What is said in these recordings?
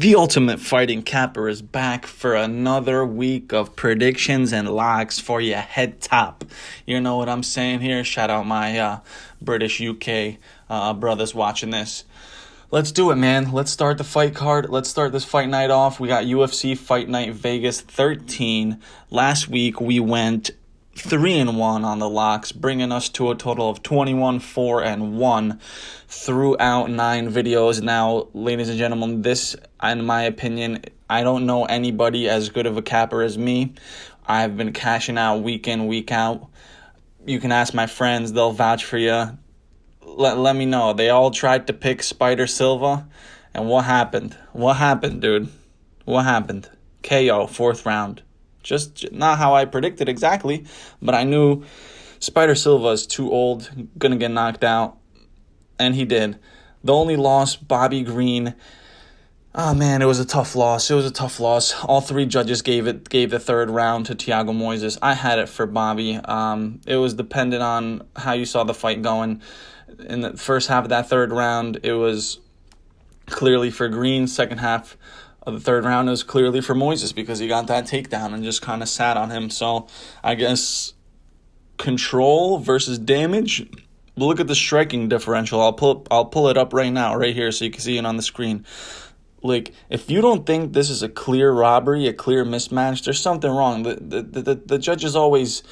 The Ultimate Fighting Capper is back for another week of predictions and locks for your head top. You know what I'm saying here? Shout out my British UK brothers watching this. Let's do it, man. Let's start the fight card. Let's start this fight night off. We got UFC Fight Night Vegas 13. Last week we went 3-1 on the locks, bringing us to a total of 21-4-1 throughout 9 videos. Now, ladies and gentlemen, this, in my opinion, I don't know anybody as good of a capper as me. I've been cashing out week in, week out. You can ask my friends. They'll vouch for you. Let me know. They all tried to pick Spider Silva, and what happened? What happened, dude? What happened? KO, 4th round. Just not how I predicted exactly, but I knew Spider Silva is too old, gonna get knocked out, and he did. The only loss, Bobby Green. Oh man, it was a tough loss. All 3 judges gave the 3rd round to Thiago Moises. I had it for Bobby. It was dependent on how you saw the fight going. In the first half of that 3rd round, it was clearly for Green. Second half of the 3rd round, it was clearly for Moises because he got that takedown and just kind of sat on him. So I guess control versus damage. Look at the striking differential. I'll pull it up right now, right here, so you can see it on the screen. Like, if you don't think this is a clear robbery, a clear mismatch, there's something wrong. The judges always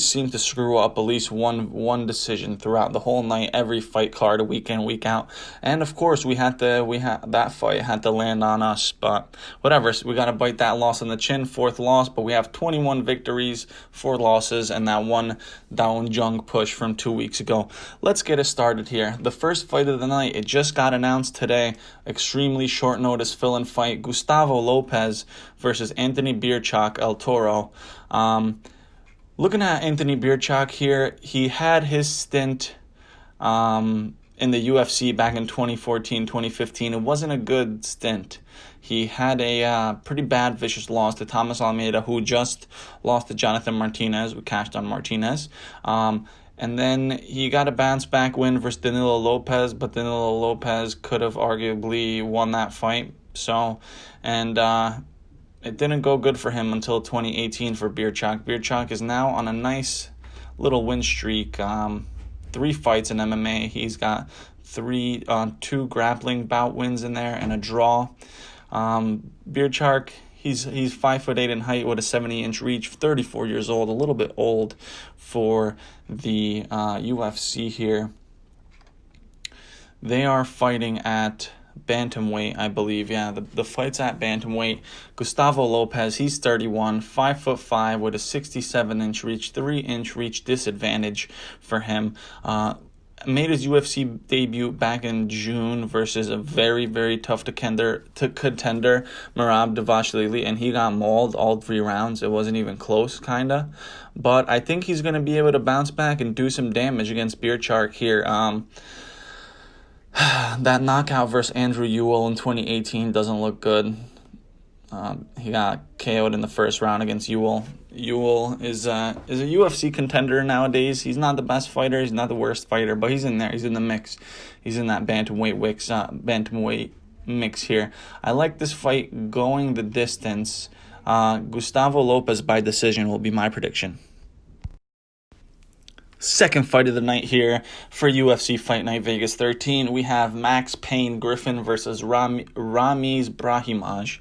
seem to screw up at least one decision throughout the whole night, every fight card, week in, week out. And of course, that fight had to land on us. But whatever, so we got to bite that loss on the chin, 4th loss. But we have 21 victories, 4 losses, and that one Down Jung push from 2 weeks ago. Let's get it started here. The first fight of the night, it just got announced today. Extremely short notice fill-in fight, Gustavo Lopez versus Anthony Birchak El Toro. Looking at Anthony Birchak here, he had his stint in the UFC back in 2014, 2015. It wasn't a good stint. He had a pretty bad, vicious loss to Thomas Almeida, who just lost to Jonathan Martinez. We cashed on Martinez. And then he got a bounce-back win versus Danilo Lopez, but Danilo Lopez could have arguably won that fight. So, and it didn't go good for him until 2018 for Birchak. Birchak is now on a nice little win streak. 3 fights in MMA. He's got 2 grappling bout wins in there and a draw. Birchak, He's 5'8" in height with a 70-inch reach, 34 years old, a little bit old for the UFC here. They are fighting at bantamweight, I believe. Yeah, the fight's at bantamweight. Gustavo Lopez, he's 31, 5'5" with a 67-inch reach, 3-inch reach disadvantage for him. Made his UFC debut back in June versus a very, very tough contender, Merab Dvalishvili, and he got mauled all 3 rounds. It wasn't even close, kind of. But I think he's going to be able to bounce back and do some damage against Birchak here. That knockout versus Andrew Ewell in 2018 doesn't look good. He got KO'd in the 1st round against Ewell. Ewell is a UFC contender nowadays. He's not the best fighter. He's not the worst fighter, but he's in there. He's in the mix. He's in that bantamweight mix here. I like this fight going the distance. Gustavo Lopez by decision will be my prediction. Second fight of the night here for UFC Fight Night Vegas 13. We have Max Payne Griffin versus Ramiz Brahimaj.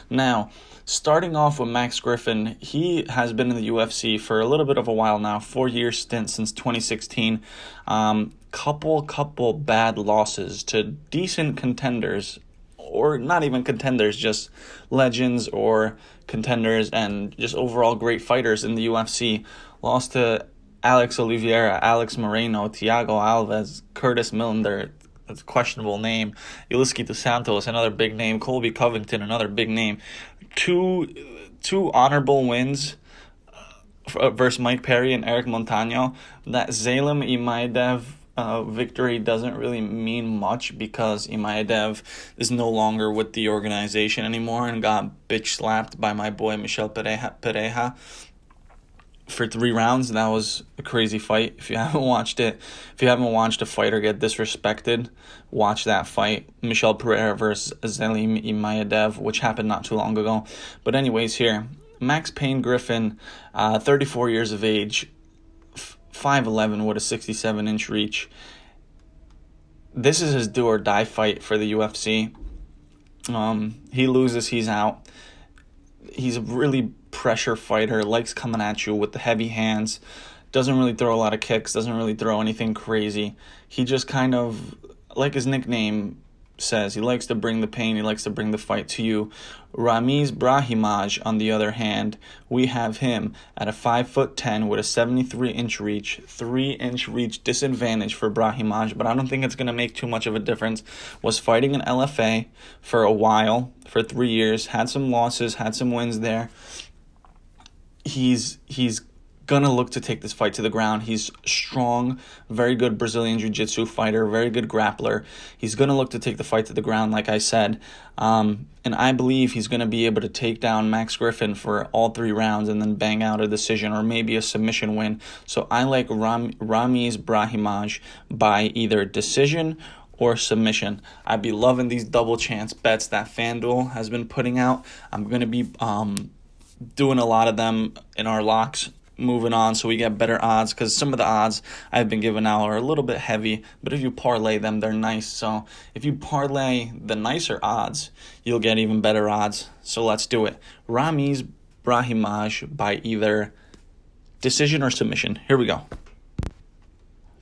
Now, starting off with Max Griffin, he has been in the UFC for a little bit of a while now, 4-year stint since 2016. Couple bad losses to decent contenders, or not even contenders, just legends or contenders and just overall great fighters in the UFC. Lost to Alex Oliveira, Alex Moreno, Thiago Alves, Curtis Millender, that's a questionable name, Ulisky dos Santos, another big name, Colby Covington, another big name. Two honorable wins versus Mike Perry and Eric Montano. That Zalem Imaidev victory doesn't really mean much because Imaidev is no longer with the organization anymore and got bitch slapped by my boy Michel Pereira. for 3 rounds. That was a crazy fight. If you haven't watched it, if you haven't watched a fighter get disrespected, watch that fight. Michel Pereira versus Zelim Imaev, which happened not too long ago. But anyways, here, Max Payne Griffin, 34 years of age, 5'11" with a 67-inch reach. This is his do or die fight for the UFC. He loses, he's out. He's a really pressure fighter, likes coming at you with the heavy hands, doesn't really throw a lot of kicks, doesn't really throw anything crazy. He just kind of, like his nickname says, he likes to bring the pain, he likes to bring the fight to you. Ramiz Brahimaj, on the other hand, we have him at a 5'10" with a 73-inch reach, 3-inch reach disadvantage for Brahimaj, but I don't think it's going to make too much of a difference. Was fighting in LFA for a while, for 3 years, had some losses, had some wins there. He's gonna look to take this fight to the ground. He's strong, very good Brazilian Jiu-Jitsu fighter, very good grappler. He's gonna look to take the fight to the ground, like I said, and I believe he's gonna be able to take down Max Griffin for all 3 rounds and then bang out a decision or maybe a submission win. So I like Ramiz Brahimaj by either decision or submission. I'd be loving these double chance bets that FanDuel has been putting out. I'm gonna be doing a lot of them in our locks moving on so we get better odds, because some of the odds I've been giving out are a little bit heavy, but if you parlay them, they're nice. So if you parlay the nicer odds, you'll get even better odds. So let's do it. Ramiz Brahimaj by either decision or submission. Here we go.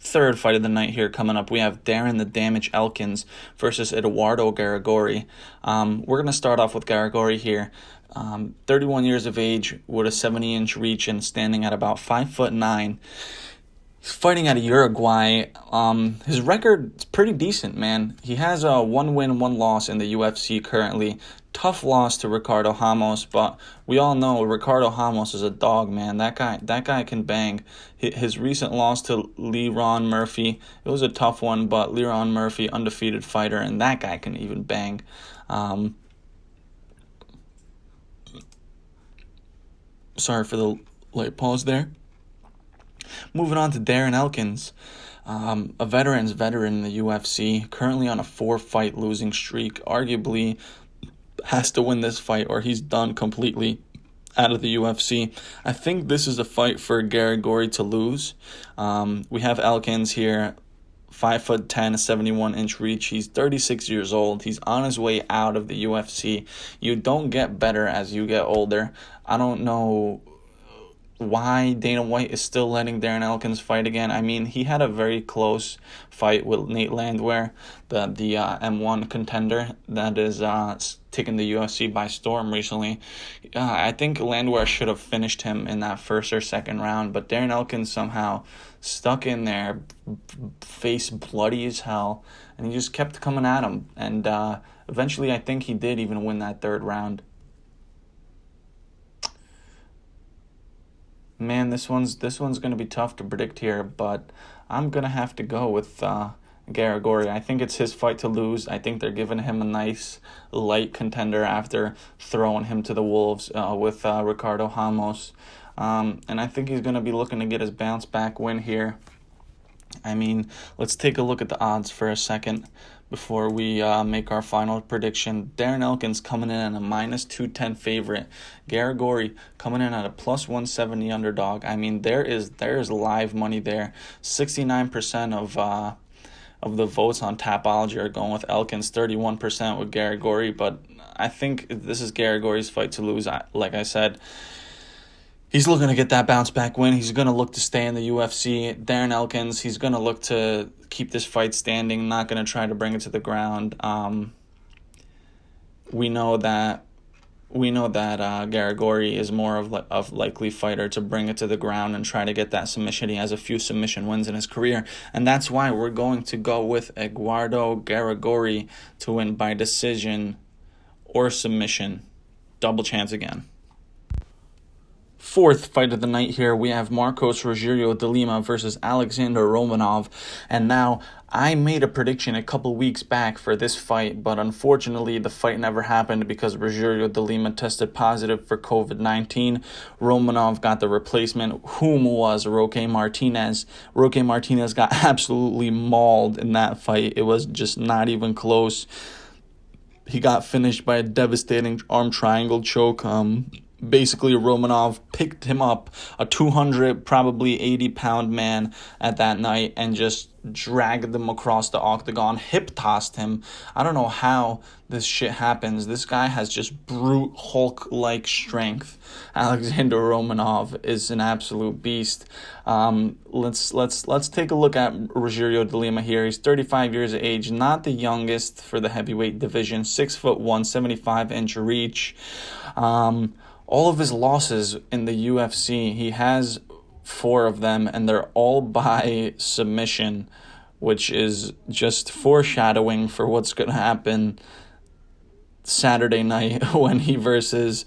Third fight of the night here coming up. We have Darren the Damage Elkins versus Eduardo Garagorri. We're going to start off with Garagorri here. 31 years of age with a 70-inch reach and standing at about 5'9". He's fighting out of Uruguay. His record is pretty decent, man. He has a 1 win, 1 loss in the UFC currently. Tough loss to Ricardo Ramos, but we all know Ricardo Ramos is a dog, man. That guy can bang. His recent loss to Leron Murphy, it was a tough one, but Leron Murphy, undefeated fighter, and that guy can even bang. Sorry for the late pause there. Moving on to Darren Elkins, a veteran's veteran in the UFC, currently on a 4-fight losing streak, arguably has to win this fight or he's done completely out of the UFC. I think this is a fight for Garagorri to lose. We have Elkins here, 5'10", 71-inch reach. He's 36 years old. He's on his way out of the UFC. You don't get better as you get older. I don't know why Dana White is still letting Darren Elkins fight again. I mean, he had a very close fight with Nate Landwehr, the M1 contender that is taking the UFC by storm recently. I think Landwehr should have finished him in that first or second round, but Darren Elkins somehow stuck in there, face bloody as hell, and he just kept coming at him. And eventually I think he did even win that 3rd round. Man, this one's going to be tough to predict here, but I'm going to have to go with Garagorri. I think it's his fight to lose. I think they're giving him a nice light contender after throwing him to the wolves with Ricardo Ramos. And I think he's going to be looking to get his bounce back win here. I mean, let's take a look at the odds for a second before we make our final prediction. Darren Elkins coming in at a -210 favorite. Garagorri coming in at a +170 underdog. I mean, there is live money there. 69% of the votes on Tapology are going with Elkins, 31% with Garagorri, but I think this is Garagorri's fight to lose. Like I said, he's looking to get that bounce back win. He's going to look to stay in the UFC. Darren Elkins, he's going to look to keep this fight standing, not going to try to bring it to the ground. We know that Garagorri is more of likely fighter to bring it to the ground and try to get that submission. He has a few submission wins in his career, and that's why we're going to go with Eduardo Garagorri to win by decision or submission. Double chance again. Fourth fight of the night here, we have Marcos Rogerio de Lima versus Alexander Romanov. And now, I made a prediction a couple weeks back for this fight, but unfortunately the fight never happened because Rogerio de Lima tested positive for COVID-19. Romanov got the replacement, whom was Roque Martinez. Roque Martinez got absolutely mauled in that fight. It was just not even close. He got finished by a devastating arm triangle choke. Basically, Romanov picked him up, a 200, probably 80-pound man at that night, and just dragged him across the octagon, hip-tossed him. I don't know how this shit happens. This guy has just brute Hulk-like strength. Alexander Romanov is an absolute beast. Let's take a look at Rogerio de Lima here. He's 35 years of age, not the youngest for the heavyweight division. 6'1", 75-inch reach. All of his losses in the UFC, he has 4 of them, and they're all by submission, which is just foreshadowing for what's going to happen Saturday night when he versus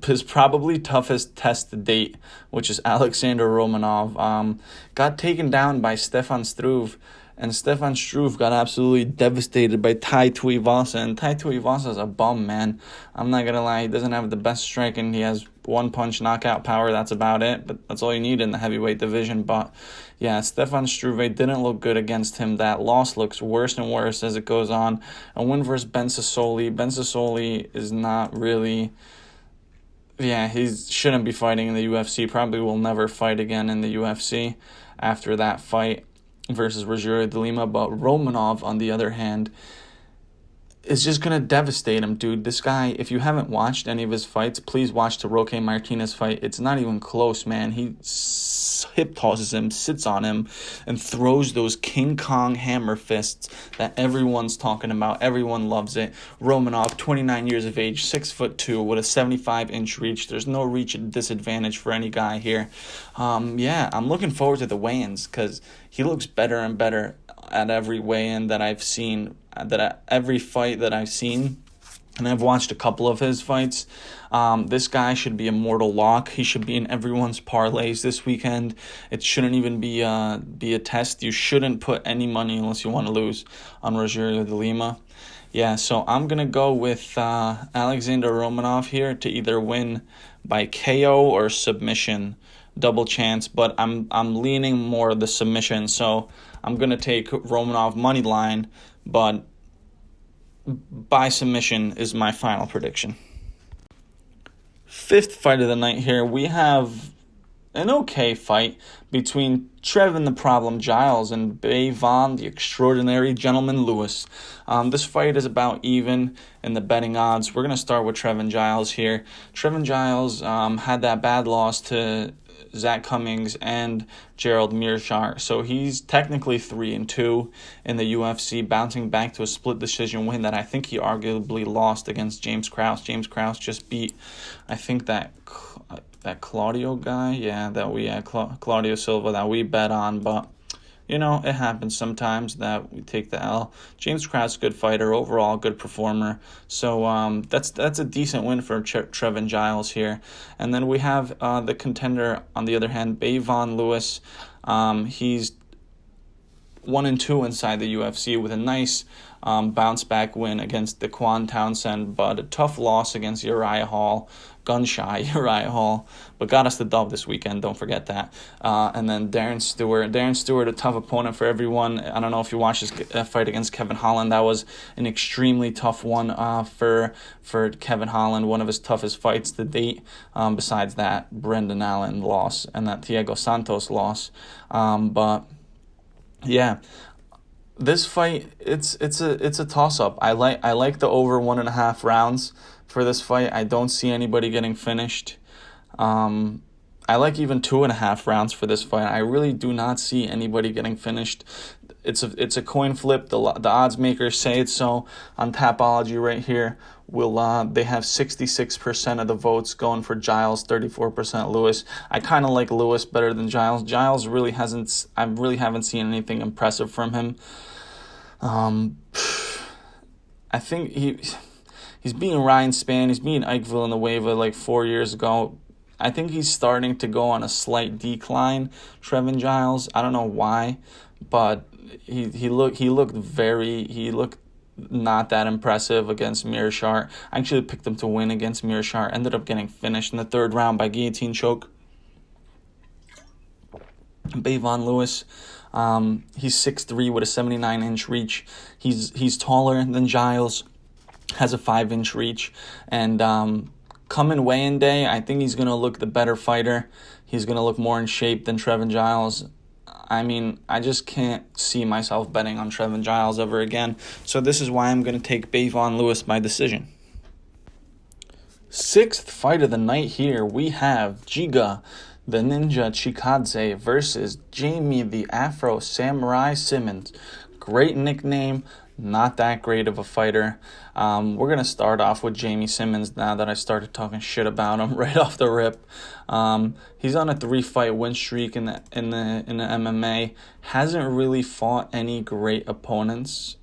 his probably toughest test to date, which is Alexander Romanov. Got taken down by Stefan Struve, and Stefan Struve got absolutely devastated by Tai Tuivasa, and Tai Tuivasa is a bum, man. I'm not gonna lie, he doesn't have the best striking. He has one-punch knockout power, that's about it, but that's all you need in the heavyweight division. But yeah, Stefan Struve didn't look good against him. That loss looks worse and worse as it goes on. A win versus Ben Sassoli. Ben Sassoli is not really... Yeah, he shouldn't be fighting in the UFC. Probably will never fight again in the UFC after that fight versus Rogerio de Lima. But Romanov, on the other hand, is just going to devastate him, dude. This guy, if you haven't watched any of his fights, please watch the Roque Martinez fight. It's not even close, man. He hip tosses him, sits on him, and throws those King Kong hammer fists that everyone's talking about. Everyone loves it. Romanov, 29 years of age, 6'2", with a 75-inch reach. There's no reach disadvantage for any guy here. Yeah, I'm looking forward to the weigh-ins because he looks better and better at every weigh-in that I've seen, every fight that I've seen, and I've watched a couple of his fights. This guy should be a mortal lock. He should be in everyone's parlays this weekend. It shouldn't even be a test. You shouldn't put any money unless you want to lose on Rogerio de Lima. Yeah, so I'm gonna go with Alexander Romanov here to either win by KO or submission, double chance. But I'm leaning more the submission, so I'm gonna take Romanov money line, but by submission is my final prediction. Fifth fight of the night here, we have an okay fight between Trevin the Problem Giles and Beyvon the Extraordinary Gentleman Lewis. This fight is about even in the betting odds. We're going to start with Trevin Giles here. Trevin Giles had that bad loss to Zach Cummings and Gerald Meerschaert. So he's technically 3-2 in the UFC, bouncing back to a split decision win that I think he arguably lost against James Krause. James Krause just beat, I think, that Claudio guy. Yeah, that we had Claudio Silva that we bet on, but you know, it happens sometimes that we take the L. James Krause, good fighter, overall good performer. So that's a decent win for Trevin Giles here. And then we have the contender, on the other hand, Beyvon Lewis. He's 1-2 inside the UFC with a nice bounce back win against Daquan Townsend, but a tough loss against Uriah Hall, gun-shy Uriah Hall, but got us the dub this weekend, don't forget that. And then Darren Stewart, a tough opponent for everyone. I don't know if you watched his fight against Kevin Holland. That was an extremely tough one for Kevin Holland, one of his toughest fights to date, besides that Brendan Allen loss and that Thiago Santos loss. But yeah, this fight, it's a toss-up. I like the over 1.5 rounds for this fight. I don't see anybody getting finished. I like even 2.5 rounds for this fight. I really do not see anybody getting finished. It's a coin flip. The odds makers say it so on Tapology right here. They have 66% of the votes going for Giles, 34% Lewis. I kind of like Lewis better than Giles. Giles I really haven't seen anything impressive from him. I think he's beating Ryan Spann. He's beating Ike Villanueva like 4 years ago. I think he's starting to go on a slight decline, Trevin Giles. I don't know why, but he looked not that impressive against Mearshart. I actually picked him to win against Mearshart. Ended up getting finished in the third round by guillotine choke. Bavon Lewis, he's 6'3" with a 79-inch reach. He's taller than Giles, has a 5-inch reach, and coming weigh-in day, I think he's gonna look the better fighter. He's gonna look more in shape than Trevin Giles. I mean, I just can't see myself betting on Trevin Giles ever again. So this is why I'm going to take Bavon Lewis by decision. Sixth fight of the night here, we have Giga, the Ninja Chikadze versus Jamie, the Afro Samurai Simmons. Great nickname, not that great of a fighter. We're going to start off with Jamie Simmons now that I started talking shit about him right off the rip. He's on a 3-fight win streak in the MMA. Hasn't really fought any great opponents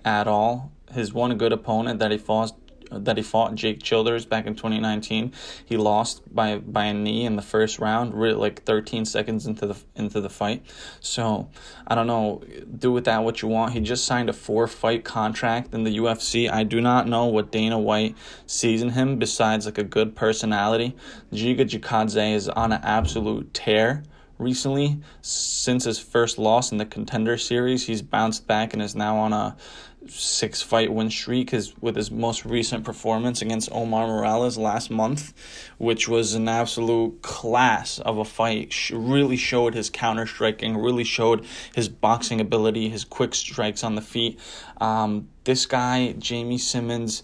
at all. His one good opponent that he fought, Jake Childers, back in 2019. He lost by a knee in the first round, really like 13 seconds into the fight. So I don't know. Do with that what you want. He just signed a 4-fight contract in the UFC. I do not know what Dana White sees in him besides like a good personality. Giga Chikadze is on an absolute tear recently. Since his first loss in the Contender Series, he's bounced back and is now on a 6-fight win streak with his most recent performance against Omar Morales last month, which was an absolute class of a fight. Really showed his counter striking, really showed his boxing ability, his quick strikes on the feet. This guy, Jamie Simmons,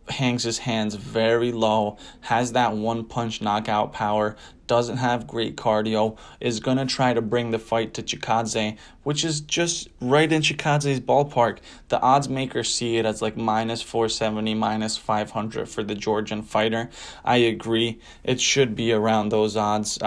hangs his hands very low, has that one-punch knockout power, doesn't have great cardio, is going to try to bring the fight to Chikadze, which is just right in Chikadze's ballpark. The odds makers see it as like minus 470, minus 500 for the Georgian fighter. I agree. It should be around those odds.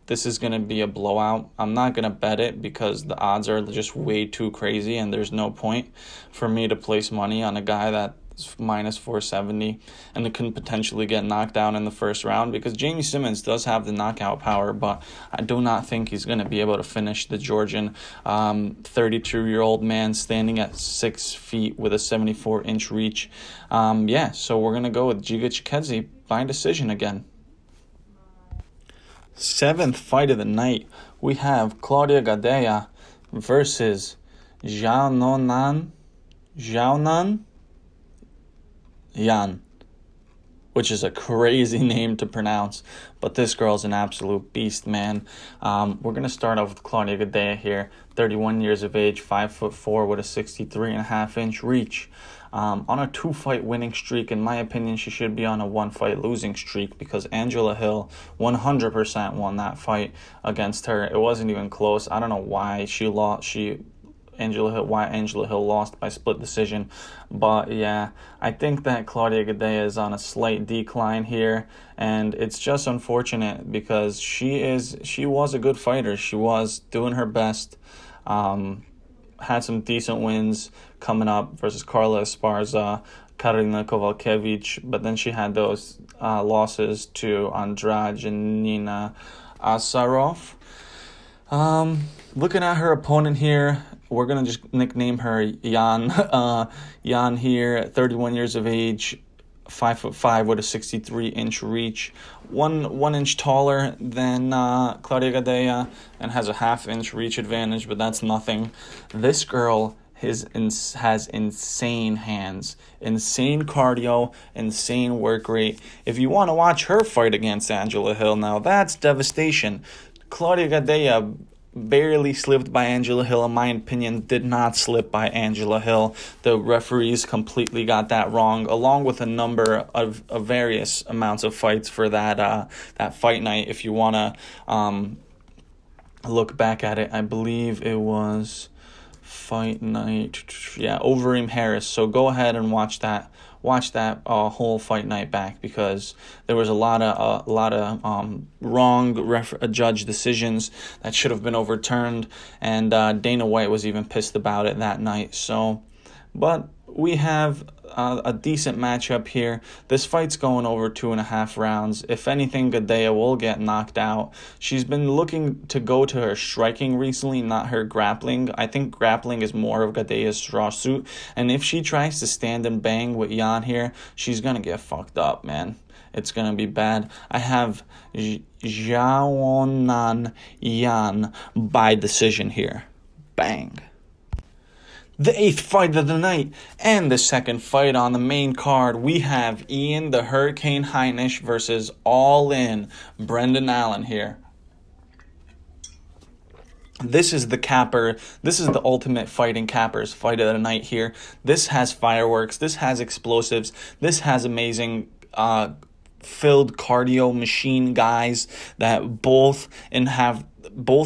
This is going to be a blowout. I'm not going to bet it because the odds are just way too crazy and there's no point for me to place money on a guy that's minus 470 and it can potentially get knocked down in the first round, because Jamie Simmons does have the knockout power, but I do not think he's going to be able to finish the Georgian 32-year-old man standing at 6 feet with a 74-inch reach. So we're going to go with Giga Chikadze by decision again. Seventh fight of the night, we have Claudia Gadelha versus Xiaonan Yan, which is a crazy name to pronounce, but this girl's an absolute beast, man. We're going to start off with Claudia Gadelha here, 31 years of age, 5'4" with a 63.5-inch reach. On a 2-fight winning streak. In my opinion, she should be on a 1-fight losing streak because Angela Hill 100% won that fight against her. It wasn't even close. I don't know why Angela Hill lost by split decision. But yeah, I think that Claudia Gadelha is on a slight decline here, and it's just unfortunate because she was a good fighter. She was doing her best. Had some decent wins coming up versus Carla Esparza, Karolina Kowalkiewicz, but then she had those losses to Andrade and Nina Asarov. Looking at her opponent here, we're going to just nickname her Yan. Yan here, 31 years of age, 5'5" with a 63-inch reach, one inch taller than Claudia Gadelha, and has a half-inch reach advantage, but that's nothing. This girl has insane hands, insane cardio, insane work rate. If you want to watch her fight against Angela Hill, now that's devastation. Claudia Gadelha barely slipped by Angela Hill. In my opinion, did not slip by Angela Hill. The referees completely got that wrong, along with a number of various amounts of fights for that fight night. If you want to look back at it, I believe it was fight night, Overeem Harris. So go ahead and watch that whole fight night back, because there was a lot of wrong judge decisions that should have been overturned, and Dana White was even pissed about it that night. So, but we have a decent matchup here. This fight's going over 2.5 rounds. If anything, Gadea will get knocked out. She's been looking to go to her striking recently, not her grappling. I think grappling is more of Gadea's straw suit. And if she tries to stand and bang with Yan here, she's going to get fucked up, man. It's going to be bad. I have Xiaonan Yan by decision here. Bang. The 8th fight of the night and the second fight on the main card, we have Ian the Hurricane Heinisch versus All In Brendan Allen here. This is the capper. This is the ultimate fighting cappers fight of the night here. This has fireworks. This has explosives. This has amazing filled cardio machine guys that both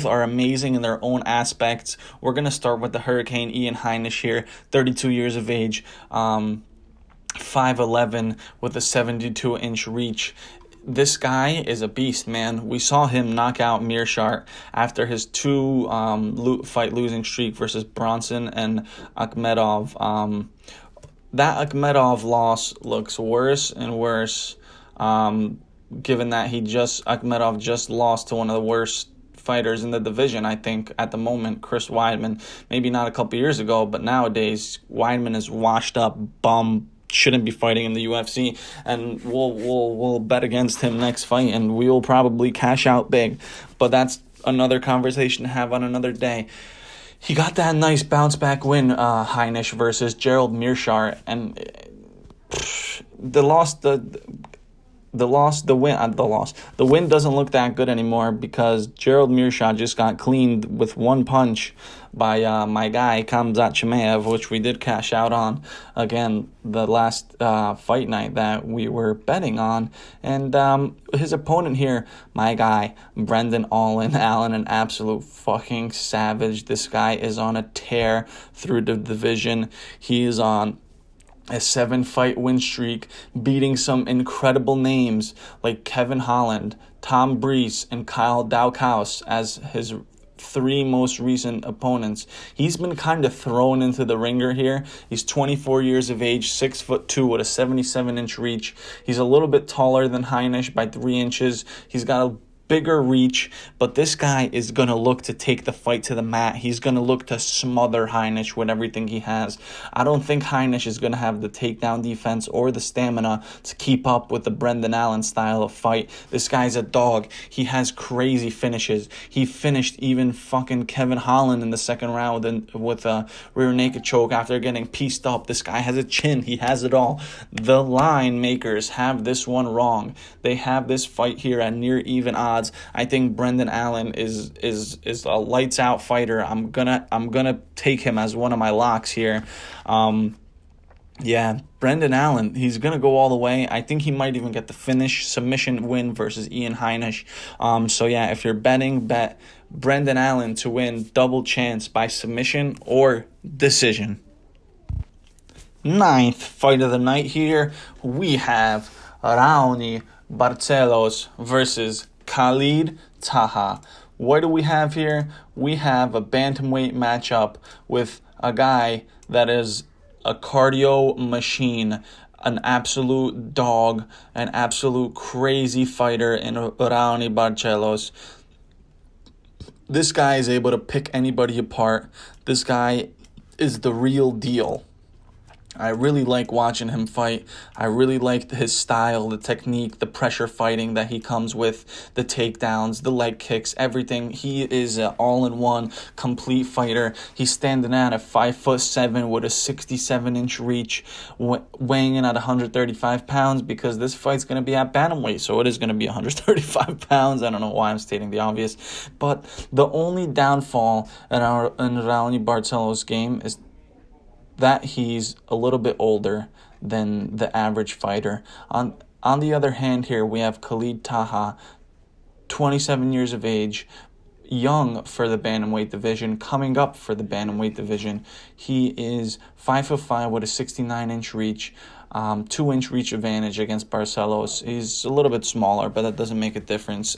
are amazing in their own aspects. We're going to start with the Hurricane Ian Heinisch here, 32 years of age, 5'11", with a 72-inch reach. This guy is a beast, man. We saw him knock out Mearshart after his 2 fight losing streak versus Bronson and Akhmedov. That Akhmedov loss looks worse and worse, given that Akhmedov just lost to one of the worst fighters in the division, I think, at the moment, Chris Weidman. Maybe not a couple years ago, but nowadays Weidman is washed up bum, shouldn't be fighting in the UFC, and we'll bet against him next fight, and we will probably cash out big. But that's another conversation to have on another day. He got that nice bounce back win, Heinisch versus Gerald Mearshart, and the win doesn't look that good anymore because Gerald Mearshart just got cleaned with one punch by my guy Khamzat Chimaev, which we did cash out on again the last fight night that we were betting on. And his opponent here, my guy Brendan Allen, an absolute fucking savage. This guy is on a tear through the division. He is on a 7-fight win streak, beating some incredible names like Kevin Holland, Tom Breese, and Kyle Daukaus as his 3 most recent opponents. He's been kind of thrown into the ringer here. He's 24 years of age, 6'2" with a 77-inch reach. He's a little bit taller than Heinisch by 3 inches. He's got a bigger reach, but this guy is going to look to take the fight to the mat. He's going to look to smother Heinisch with everything he has. I don't think Heinisch is going to have the takedown defense or the stamina to keep up with the Brendan Allen style of fight. This guy's a dog. He has crazy finishes. He finished even fucking Kevin Holland in the second round with a rear naked choke after getting pieced up. This guy has a chin. He has it all. The line makers have this one wrong. They have this fight here at near even odds. I think Brendan Allen is a lights out fighter. I'm gonna take him as one of my locks here. Yeah, Brendan Allen, he's going to go all the way. I think he might even get the finish submission win versus Ian Heinisch. So yeah, if you're betting, bet Brendan Allen to win, double chance by submission or decision. 9th fight of the night here, we have Raoni Barcelos versus Khalid Taha. What do we have here? We have a bantamweight matchup with a guy that is a cardio machine, an absolute dog, an absolute crazy fighter in Raoni Barcelos. This guy is able to pick anybody apart. This guy is the real deal. I really like watching him fight. I really like his style, the technique, the pressure fighting that he comes with, the takedowns, the leg kicks, everything. He is an all-in-one, complete fighter. He's standing at a 5'7" with a 67-inch reach, weighing in at 135 pounds because this fight's going to be at bantamweight, so it is going to be 135 pounds. I don't know why I'm stating the obvious. But the only downfall in Raoni Barcelos' game is that he's a little bit older than the average fighter. On the other hand here, we have Khalid Taha, 27 years of age, young for the bantamweight division, coming up for the bantamweight division. He is 5'5" with a 69-inch reach, 2-inch reach advantage against Barcelos. He's a little bit smaller, but that doesn't make a difference.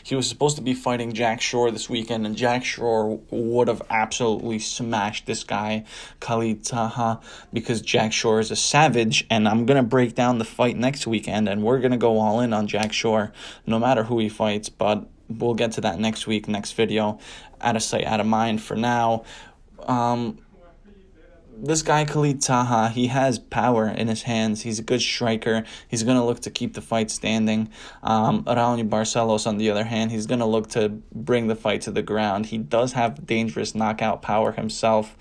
He was supposed to be fighting Jack Shore this weekend, and Jack Shore would have absolutely smashed this guy, Khalid Taha, because Jack Shore is a savage, and I'm going to break down the fight next weekend, and we're going to go all in on Jack Shore, no matter who he fights, but we'll get to that next week, next video. Out of sight, out of mind for now. This guy, Khalid Taha, he has power in his hands. He's a good striker. He's going to look to keep the fight standing. Raoni Barcelos, on the other hand, he's going to look to bring the fight to the ground. He does have dangerous knockout power himself.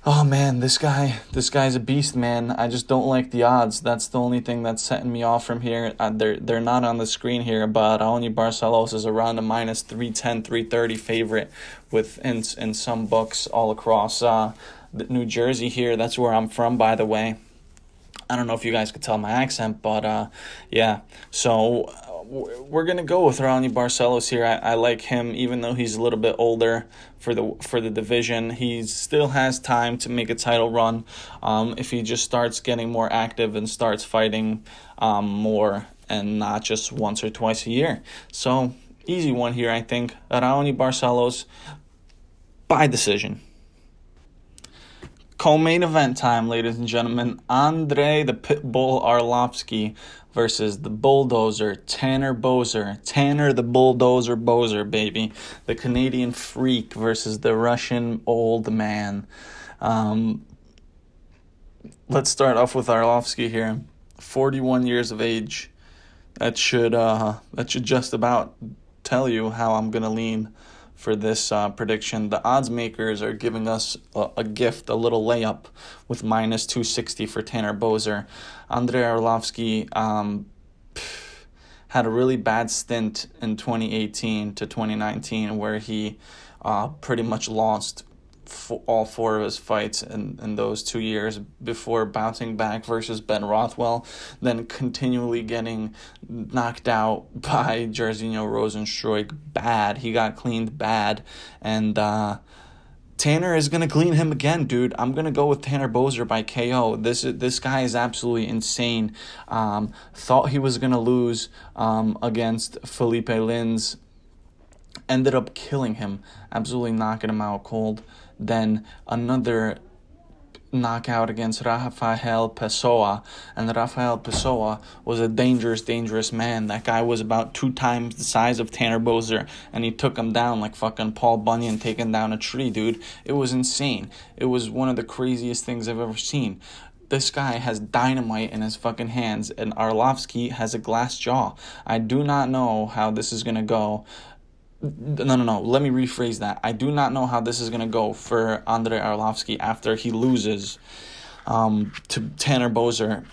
Oh, man, this guy's a beast, man. I just don't like the odds. That's the only thing that's setting me off from here. They're not on the screen here, but Raoni Barcelos is around a minus 310, 330 favorite in some books all across New Jersey here. That's where I'm from, by the way. I don't know if you guys could tell my accent, but yeah. So we're gonna go with Raoni Barcelos here. I like him, even though he's a little bit older for the division. He still has time to make a title run if he just starts getting more active and starts fighting more and not just once or twice a year. So easy one here, I think. Raoni Barcelos by decision. Co-main event time, ladies and gentlemen. Andre the Pitbull Arlovsky versus the Bulldozer Tanner Boser. Tanner the Bulldozer Boser, baby. The Canadian Freak versus the Russian Old Man. Let's start off with Arlovsky here. 41 years of age. That should just about tell you how I'm gonna lean for this prediction. The odds makers are giving us a gift, a little layup, with minus 260 for Tanner Boser. Andre Arlovsky had a really bad stint in 2018 to 2019 where he pretty much lost all four of his fights in those 2 years before bouncing back versus Ben Rothwell, then continually getting knocked out by Jairzinho Rozenstruik bad. He got cleaned bad, and Tanner is going to clean him again, dude. I'm going to go with Tanner Boser by KO. This guy is absolutely insane. Thought he was going to lose against Felipe Lins. Ended up killing him, absolutely knocking him out cold. Then another knockout against Rafael Pessoa, and Rafael Pessoa was a dangerous man. That guy was about 2 times the size of Tanner Boser, and he took him down like fucking Paul Bunyan taking down a tree, dude. It was insane. It was one of the craziest things I've ever seen. This guy has dynamite in his fucking hands, and Arlovsky has a glass jaw. I do not know how this is going to go. No. Let me rephrase that. I do not know how this is going to go for Andre Arlovsky after he loses to Tanner Boser.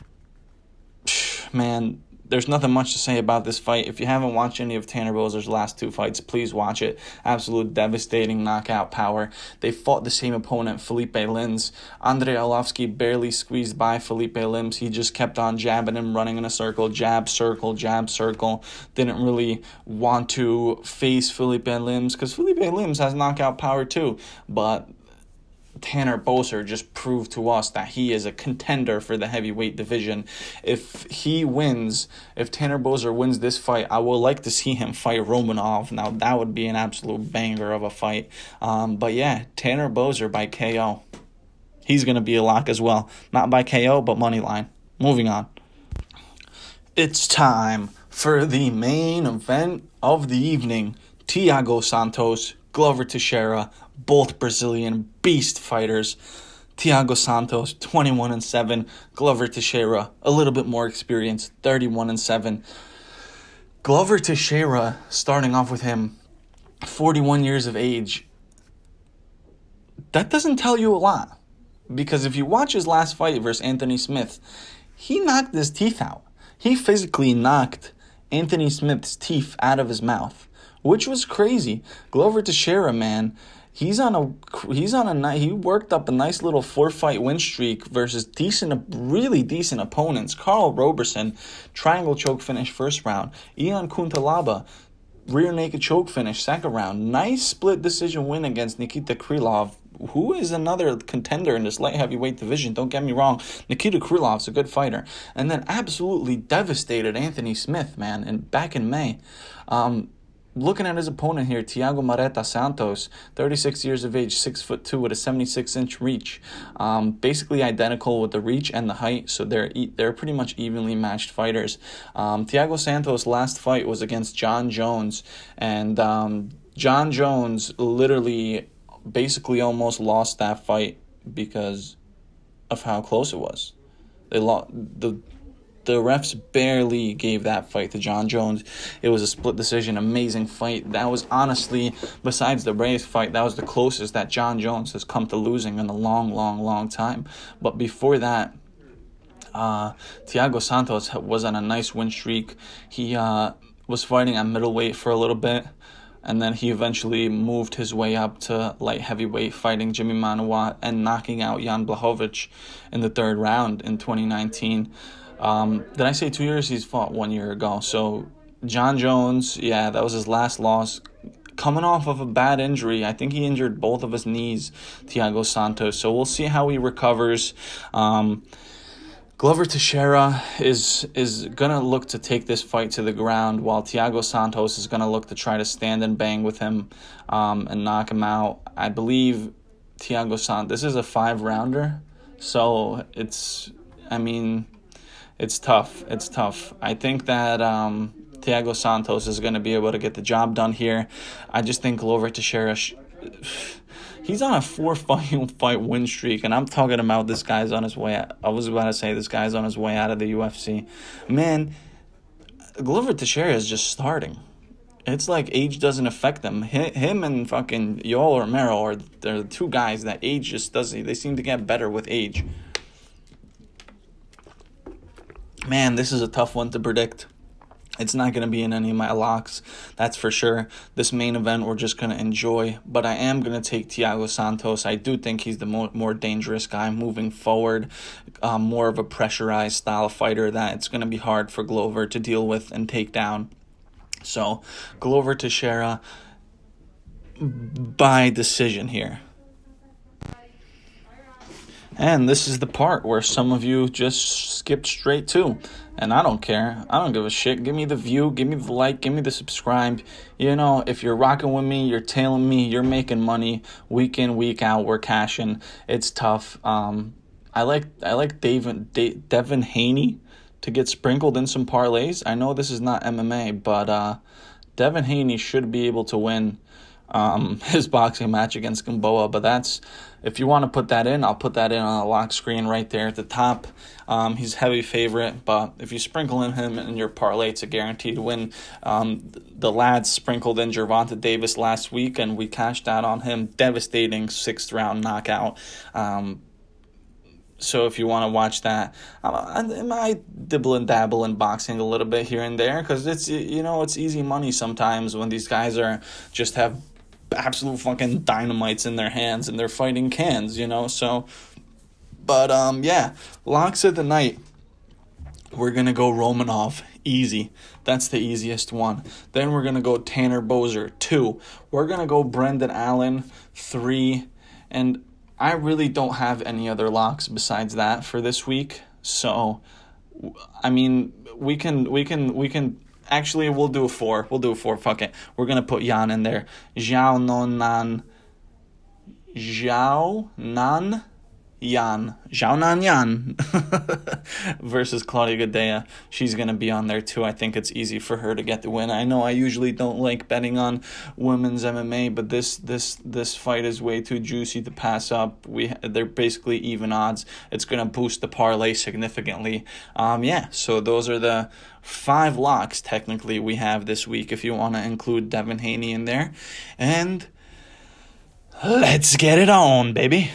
Man, there's nothing much to say about this fight. If you haven't watched any of Tanner Boser's last 2 fights, please watch it. Absolute devastating knockout power. They fought the same opponent, Felipe Lins. Andre Arlovsky barely squeezed by Felipe Lins. He just kept on jabbing him, running in a circle, jab, circle, jab, circle. Didn't really want to face Felipe Lins because Felipe Lins has knockout power too. But Tanner Boser just proved to us that he is a contender for the heavyweight division. If Tanner Boser wins this fight, I would like to see him fight Romanov. Now, that would be an absolute banger of a fight. But yeah, Tanner Boser by KO. He's going to be a lock as well. Not by KO, but money line. Moving on. It's time for the main event of the evening. Thiago Santos, Glover Teixeira, both Brazilian beast fighters. Thiago Santos, 21-7. Glover Teixeira, a little bit more experienced, 31-7. Glover Teixeira, starting off with him, 41 years of age. That doesn't tell you a lot. Because if you watch his last fight versus Anthony Smith, he knocked his teeth out. He physically knocked Anthony Smith's teeth out of his mouth, which was crazy. Glover Teixeira, man, he worked up a nice little 4-fight win streak versus really decent opponents. Carl Roberson, triangle choke finish first round. Ian Kuntalaba, rear naked choke finish, second round. Nice split decision win against Nikita Krylov, who is another contender in this light heavyweight division. Don't get me wrong. Nikita Krylov's a good fighter. And then absolutely devastated Anthony Smith, man, and back in May. Looking at his opponent here, Thiago Mareta Santos, 36 years of age, 6'2" with a 76-inch reach. Basically identical with the reach and the height, so they're pretty much evenly matched fighters. Thiago Santos' last fight was against John Jones, and John Jones literally basically almost lost that fight because of how close it was. They lost the refs barely gave that fight to John Jones. It was a split decision, amazing fight. That was honestly, besides the Braves fight, that was the closest that John Jones has come to losing in a long time. But before that, Thiago Santos was on a nice win streak. He was fighting at middleweight for a little bit, and then he eventually moved his way up to light heavyweight, fighting Jimmy Manuwa and knocking out Jan Blachowicz in the third round in 2019. Did I say 2 years? He's fought 1 year ago. So John Jones, yeah, that was his last loss. Coming off of a bad injury. I think he injured both of his knees, Thiago Santos. So we'll see how he recovers. Glover Teixeira is going to look to take this fight to the ground, while Thiago Santos is going to look to try to stand and bang with him and knock him out. I believe Thiago Santos, this is a 5-rounder. So it's tough. It's tough. I think that Thiago Santos is going to be able to get the job done here. I just think Glover Teixeira, he's on a 4-fight win streak, and I'm talking about this guy's on his way out. I was about to say this guy's on his way out of the UFC. Man, Glover Teixeira is just starting. It's like age doesn't affect them. Him and fucking Yoel Romero they're the two guys that age just doesn't. They seem to get better with age. Man, this is a tough one to predict. It's not going to be in any of my locks, that's for sure. This main event we're just going to enjoy, but I am going to take Thiago Santos. I do think he's the more dangerous guy moving forward, more of a pressurized style of fighter that it's going to be hard for Glover to deal with and take down. So, Glover Teixeira by decision here. And this is the part where some of you just skipped straight to. And I don't care. I don't give a shit. Give me the view. Give me the like. Give me the subscribe. You know, if you're rocking with me, you're tailing me, you're making money. Week in, week out, we're cashing. It's tough. I like Devin Haney to get sprinkled in some parlays. I know this is not MMA, but Devin Haney should be able to win his boxing match against Gamboa, but that's, if you want to put that in, I'll put that in on a lock screen right there at the top. He's heavy favorite, but if you sprinkle in him in your parlay, it's a guaranteed win. The lads sprinkled in Gervonta Davis last week, and we cashed out on him. Devastating 6th round knockout. So if you want to watch that, I might dibble and dabble in boxing a little bit here and there, because it's easy money sometimes when these guys just have absolute fucking dynamites in their hands and they're fighting cans, so. But yeah, locks of the night. We're gonna go Romanov, easy. That's the easiest one. Then we're gonna go Tanner Boser, 2. We're gonna go Brendan Allen, 3, and I really don't have any other locks besides that for this week. So, I mean, we can. Actually, we'll do a 4. Fuck it. We're gonna put Yan in there. Zhao Nan Yan versus Claudia Gadelha. She's going to be on there too. I think it's easy for her to get the win. I know I usually don't like betting on women's MMA, but this fight is way too juicy to pass up. They're basically even odds. It's going to boost the parlay significantly. So those are the 5 locks technically we have this week, if you want to include Devin Haney in there. And let's get it on, baby.